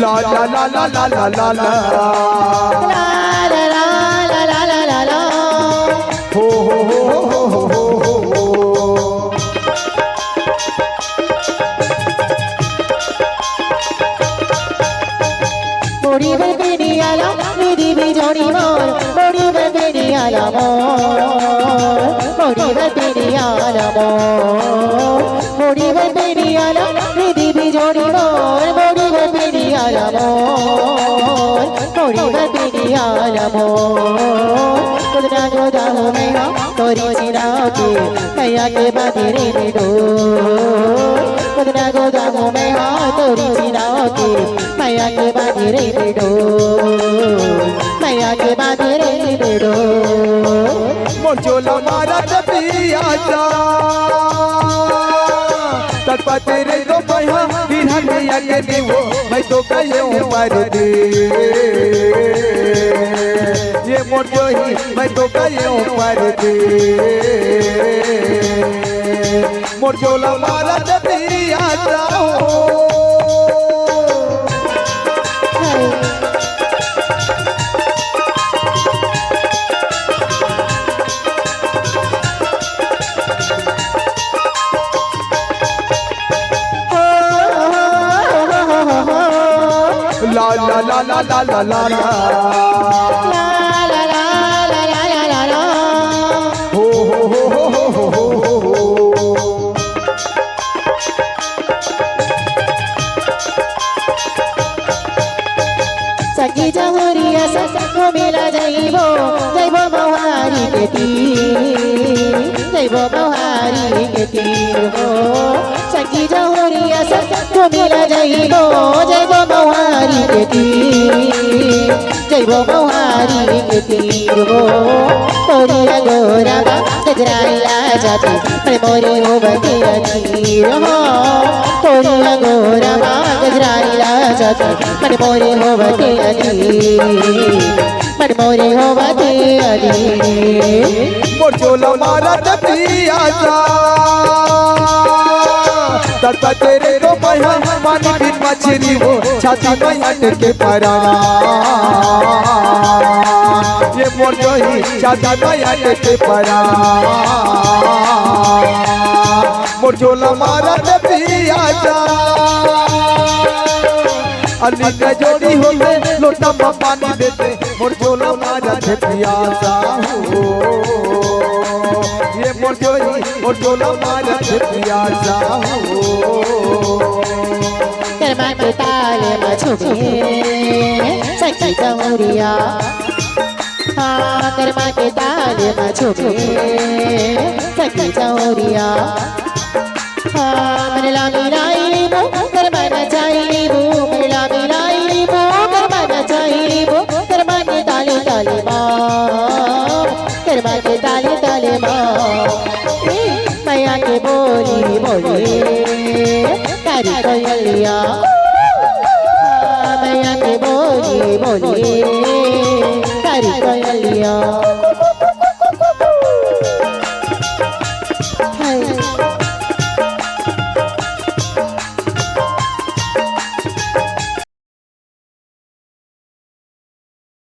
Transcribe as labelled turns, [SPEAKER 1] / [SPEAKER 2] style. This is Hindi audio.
[SPEAKER 1] ला ला ला ला ला ला ला ला
[SPEAKER 2] ला ला ला ला ला ला ला
[SPEAKER 1] हो हो हो हो हो हो हो
[SPEAKER 2] मोरी बंदेरी आला मेरी भी जोड़ी मोर मोरी बंदेरी आला मोर मोरी बंदेरी आला मोर मोरी बंदेरी आला मेरी भी जोड़ी मोर मोरी बंदेरी आला मोर मोरी बंदेरी आला मोर कुदना गोदा हो मेरा तोरी चिराओ के मैया के बांधे रे डोर कुदना गोदा हो मेरा तोरी चिराओ के मैया के बांधे रे डोर मैया के बांधे रे डोर
[SPEAKER 1] मोर चोला मारा पिया जा तत्पते रे दो मैया बिना मैया के दीवो मैं तो कहियो पर दे ये मोर जोही मैं तो कहियो पर दे मोर चोला मारा पिया जा la la la la la la la la ho ho ho ho ho ho ho
[SPEAKER 2] सखी जहुरिया सखो मिला जाइबो जाइबो मोहारी के तीर जाइबो मोहारी के तीर हो सखी जहुरिया सखो मिला जाइबो जाइबो मोहारी के तीर जाइबो मोहारी के तीर हो तोरी गोरा गजराइला जाती पर मोरे हो बतिया तीर हो तोरी गोरा गजराइला जाती पर मोरे हो बतिया पर मोरे हो बतिया
[SPEAKER 1] मोर चोला मारा पिया जा तड़पते रे रो मैया पानी बिन मछली हो छाती में अटके के परा ये मोर जोही छाती में अटके के परा मोर चोला मारा पिया जा अली का जोड़ी होते लोटा में पानी देते मोर चोला मारा पिया जा ये मोर जोही मोर चोला मारा पिया जा
[SPEAKER 2] कर्मा के ताले में छुपे सखी जहुरिया हाँ कर्मा के ताले में छुपे सखी जहुरिया हाँ मिला मिलाई बो कर्मा न चाहिए बो मिला मिलाई बो कर्मा न चाहिए बो कर्मा के ताले ताले माँ कर्मा के ताले ताले माँ मैया के बोली बोली कारी कोयलिया मैया के बोली बोली